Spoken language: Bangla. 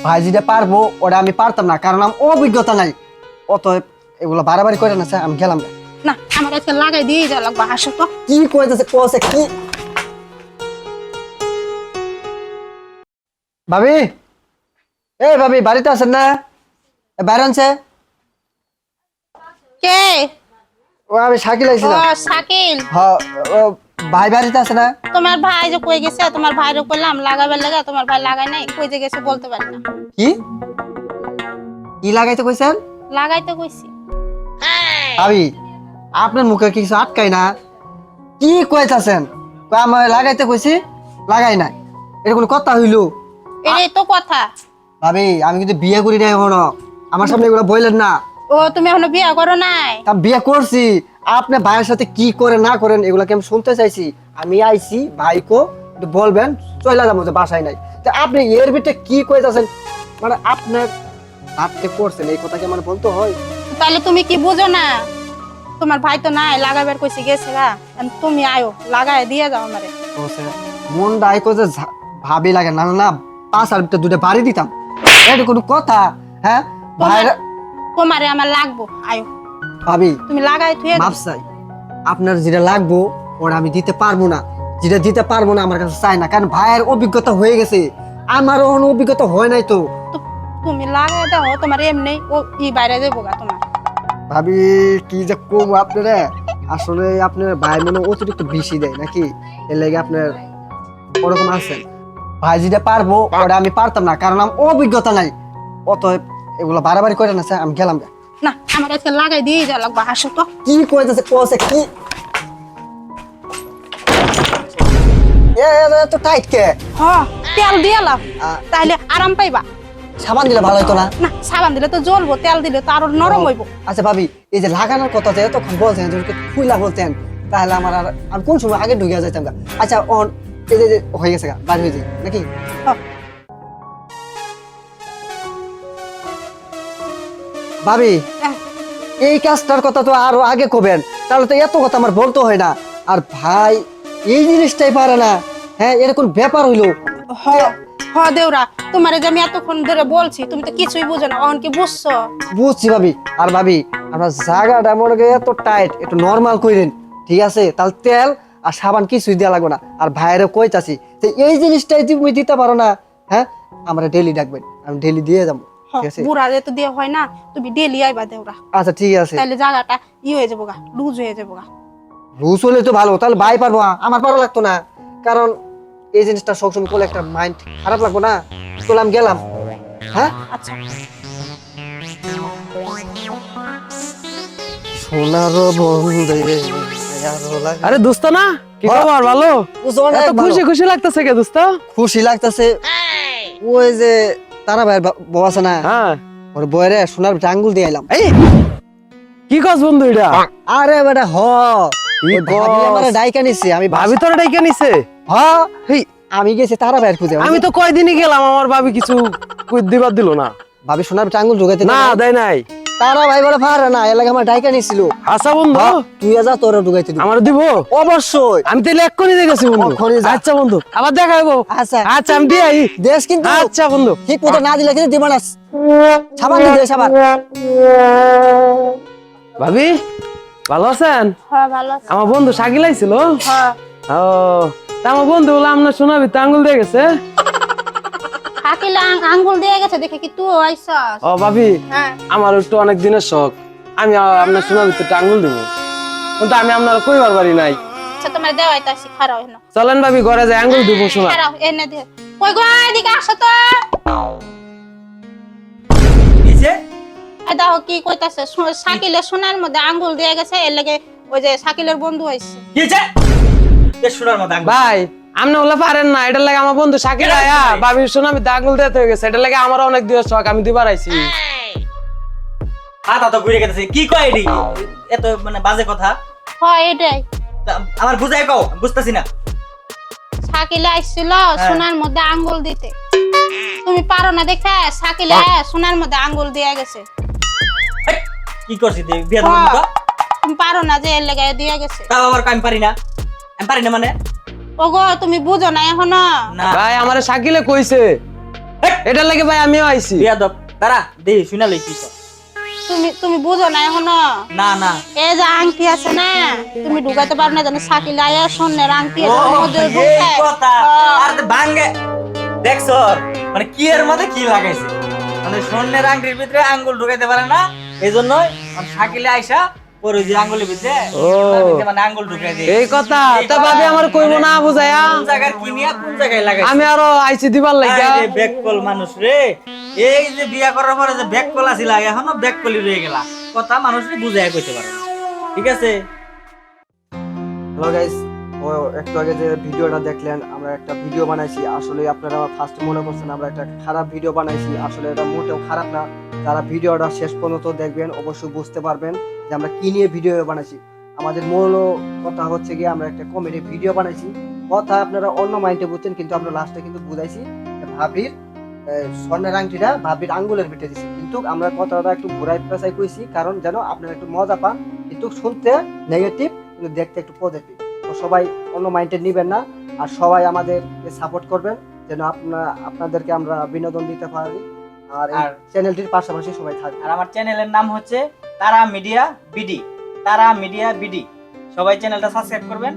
ভাই যেটা পারবো ওটা আমি পারতাম না, কারণ আমার অভিজ্ঞতা নাই। অতএব এগুলো বাড়াবাড়ি করে না, আমি গেলাম। না আমার আজকে লাগাই দিয়ে যা লাগবে, আসো তো। কি কইতেছে কোসে কি? ভাবি, এই ভাবি বাড়িতে আছেন না? বাইরে আনছে। কে? ও আমি শাকিল ও আইছিলাম। শাকিল, হ্যাঁ, ও ভাই বাড়িতে আছে না? তোমার ভাই যে কই গেছে? তোমার ভাইরে কইলাম লাগাবার লাগা, তোমার ভাই লাগাই নাই, কই যে গেছে বলতে পারি না। কি কি লাগাইতে কইছেন? লাগাইতে কইছি। ভাবি আপনার মুখে কিছু আটকাই না, কি কইতাছেন? আমার লাগাইতে কইছি, লাগাই নাই, এটা কোনো কথা হইলো? এটাই তো কথা। ভাবি আমি কিন্তু বিয়ে করি নাই এখনো, আমার সামনে এগুলো বললেন না। ও তুমি এখনো বিয়ে করো নাই? আমি বিয়ে করছি। আপনি ভাইয়ের সাথে কি করে না করেন এগুলাকে আমি শুনতে চাইছি। আমি আইছি ভাইকে একটু বলবেন, চলে যাবো যে বাসায় নাই। তো আপনি এর ভিতরে কি কইতাছেন? মানে আপনার আপনি করছেন এই কথা কি আমার বলতে হয়? তাহলে তুমি কি বুঝো না? তোমার ভাই তো নাই, লাগাবার কইছি গেছে গা, তুমি আয়ো লাগাই দিয়ে যাও আমারে। মন ডাইকো যে ভাবি লাগে না না, পাঁচ আর ভিতরে দুটো বাড়ি দিতাম, এটা কোনো কথা? হ্যাঁ ভাইরা, তোমারে আমার লাগবো, আয়ো। ভাবি তুমি লাগাই থুয়ে মাপ চাই, আপনার যেটা লাগবো ওটা আমি দিতে পারবো না। যেটা দিতে পারবো না আমার কাছে চাই না, কারণ ভাইয়ের অভিজ্ঞতা হয়ে গেছে, আমার কোনো অভিজ্ঞতা হয় নাই। তো তুমি লাগাই দাও, তোমার এমনি ও ই বাইরে যাবো গা তোমার। ভাবি কি যে কম আপনারা, আসলে আপনার ভাই মনে অতিরিক্ত বেশি দেয় নাকি, এর লাগে আপনার ওরকম আছেন। ভাই যেটা পারবো ওটা আমি পারতাম না, কারণ আমার অভিজ্ঞতা নাই। অতএব এগুলো বাড়াবাড়ি করে না, আমি গেলাম। না আমার আজকে লাগাই দিয়ে যা লাগবে, আসো তো। কি কইতেছে কোসে কি? এত টাইট কে? হ্যাঁ তেল দিয়ে লাও, তাহলে আরাম পাইবা। সাবান দিলে ভালো হতো না? না সাবান দিলে তো জ্বলবো, তেল দিলে তো আরো নরম হইব। আচ্ছা ভাবি, এই যে লাগানোর কথা যে এতক্ষণ বলছেন, যদি খুইলা বলতেন তাহলে আমার আর আমি কোন সময় আগে ঢুকে যাইতাম গা। আচ্ছা অন এই যে হয়ে গেছে গা, বার হয়ে যায় নাকি? ভাবি এই কাজটার কথা তো আরো আগে কবেন, তাহলে তো এত কথা আমার বলতে হয় না। আর ভাই এই জিনিসটাই পারে না, হ্যাঁ এরকম ব্যাপার হইলো। হ দেউরা, তোমারে যে আমি এতক্ষণ ধরে বলছি তুমি তো কিছুই বুঝো না, অন কি বুঝছো? বুঝছি ভাবি। আর ভাবি আমরা জায়গাটা মনে করি এত টাইট, একটু নর্মাল কইরেন, ঠিক আছে? তাহলে তেল আর সাবান কিছুই দেওয়া লাগবে না। আর ভাইয়েরও কইতাছি যে এই জিনিসটাই তুমি দিতে পারো না, হ্যাঁ আমরা ডেলি ডাকবেন, আমি ডেলি দিয়ে যাবো, ঠিক আছে? বুড়া যে তো দিয়ে হয় না, তুমি ডেলি আইবা দেউরা। আচ্ছা ঠিক আছে। তাহলে জায়গাটা ই হয়ে যাবো গা, লুজ হয়ে যাবো গা। লুজ হলে তো ভালো, তাহলে ভাই পারবো, আমার পারো লাগতো না। কারণ এই জিনিসটা সবসময় করলে একটা মাইন্ড খারাপ লাগবো না। চলে আমি গেলাম, হ্যাঁ? আচ্ছা সোনারো বন্ধে আরে দোস্ত না, কি খবর? ভালো? এত খুশি খুশি লাগতেছে কে দোস্ত? খুশি লাগতেছে, ওই যে তারা ভাইয়ের বউ আছে না, হ্যাঁ ওর বউরে সোনার ভিতরে আঙ্গুল দিয়ে আইলাম। এই কি কস বন্ধু এটা? আরে বেটা হ, কি ভাবি কস? আমারে ডাইকা নিছে, আমি ভাবি তোরা ডাইকা নিছে? হ হেই আমি গেছি তারা ভাইয়ের খুঁজে। আমি তো কয়দিনই গেলাম, আমার ভাবি কিছু কই দিবার দিল না। ভাবি সোনার ভিতরে আঙ্গুল ঢুকাইতে না দেয় নাই। তারা ভাই বলে পারে না, এর লাগে আমার ডাইকা নিছিল। আচ্ছা বন্ধু, তুই যা তোর ঢুকাইতে দিবি। আমার দিব অবশ্যই। আমি তাহলে এক্ষুনি দেখেছি বন্ধু। এক্ষুনি যা। আচ্ছা বন্ধু, আবার দেখা হইব। আচ্ছা আচ্ছা আমি দিয়ে আই। দেশ কিন্তু আচ্ছা বন্ধু। ঠিক মতো না দিলে কিন্তু দিবা না। সাবান দিয়ে দে, সাবান। ভাবি ভালো আছেন? হ্যাঁ ভালো আছে। আমার বন্ধু শাকিল আইছিল। হ্যাঁ ও তা আমার বন্ধু বলে আপনার সোনা ভিতরে আঙ্গুল দিয়ে গেছে। শাকিল আঙ্গুল দিয়ে গেছে দেখে কি তুই আইছস? ও ভাবি, হ্যাঁ আমার একটু অনেক দিনের শখ, আমি আপনার সোনার ভিতরে আঙ্গুল দিব, কিন্তু আমি আপনার কইবার পারি নাই। আচ্ছা তোমার দেওয়াইতাছি, খারাও হেন। চলেন ভাবি ঘরে যাই আঙ্গুল দিব সোনা। খারাও এনে দে। কই গো এদিকে আসো তো। কিছে? এই দেখো কি কইতাছে, শাকিলের সোনার মধ্যে আঙ্গুল দিয়ে গেছে, এর লাগে ওই যে শাকিলের বন্ধু আইছে। কিছে? এ সোনার মত আঙ্গুল। ভাই আপনি ওলা পারেন না, এটা লাগে আমার বন্ধু শাকিল আয়া ভাবির সোনা ভিতরে আঙ্গুল দিতে হয়ে গেছে, এটা লাগে আমার অনেক দিনের শখ, আমি দিবার আইছি। হাত তো ঘুরে গেছে, কি কয় এডি? এত মানে বাজে কথা। হয় এটাই, তা আমার বুঝাই কও, আমি বুঝতাছি না। শাকিল আইছিল সোনার মধ্যে আঙ্গুল দিতে, তুমি পারো না দেখে শাকিলে সোনার মধ্যে আঙ্গুল দিয়ে গেছে। এই, কি করছিস তুই? বিয়া দিবি তো? তুমি পারো না যে এর লাগে দিয়ে গেছে। তাও আবার আমি পারি না। আমি পারি না মানে? ওগো তুমি বুঝো না এখনো? না। ভাই আমারে শাকিলে কইছে। এটার লাগে ভাই আমিও আইছি। বিয়াদব দাঁড়া দেই শুনালে কি কর। তুমি বুঝো না এখনো? না না এই যে আংটি আছে না, তুমি ঢুকাইতে পারো না জানো, সাকিল আয়া স্বর্ণের আংটি ও এটার মধ্যে এই ঢুকে কথা আর ভাঙ্গে দেখছ মানে কি এর মধ্যে কি লাগাইছে, মানে স্বর্ণের আংটির ভিতরে আঙ্গুল ঢুকাইতে পারে না, এইজন্য শাকিলে আইসা পরে যে আঙ্গুলের ভিতরে মানে আঙ্গুল ঢুকাই দেয়। এই কথা তো ভাবি আমার কইবো না বুঝায়া, কোন জায়গায় কিনিয়া কোন জায়গায় লাগাইছে। আমি আরো আইছি দিবার লাগা। আরে ব্যাককল মানুষ রে, এই যে বিয়া করার পরে যে ব্যাককল আছিল এখনো ব্যাককলই রয়ে গেলা, কথা মানুষরে বুঝায় কইতে পারে না। ঠিক আছে হ্যালো গাইস, ও একটু আগে যে ভিডিওটা দেখলেন, আমরা একটা ভিডিও বানাইছি। আসলে আপনারা ফার্স্ট মনে করছেন আমরা একটা খারাপ ভিডিও বানাইছি, আসলে এটা মোটেও খারাপ না। যারা ভিডিওটা শেষ পর্যন্ত দেখবেন অবশ্যই বুঝতে পারবেন যে আমরা কি নিয়ে ভিডিও বানাইছি। আমাদের মূল কথা হচ্ছে গিয়ে আমরা একটা কমেডি ভিডিও বানাইছি। কথা আপনারা অন্য মাইন্ডে বুঝছেন, কিন্তু আমরা লাস্টে কিন্তু বুঝাইছি যে ভাবির স্বর্ণের আংটিটা ভাবির আঙ্গুলের ভিতরে দিছি, কিন্তু আমরা কথাটা একটু ঘুরাই পেঁচাই কইছি, কারণ যেন আপনারা একটু মজা পান, কিন্তু শুনতে নেগেটিভ কিন্তু দেখতে একটু পজিটিভ। তো সবাই অন্য মাইন্ডে নেবেন না, আর সবাই আমাদেরকে সাপোর্ট করবেন যেন আপনাদেরকে আমরা বিনোদন দিতে পারি, আর এই আর চ্যানেলটির পাশাপাশি সবাই থাকবে। আর আমার চ্যানেলের নাম হচ্ছে তারা মিডিয়া বিডি, তারা মিডিয়া বিডি। সবাই চ্যানেলটা সাবস্ক্রাইব করবেন।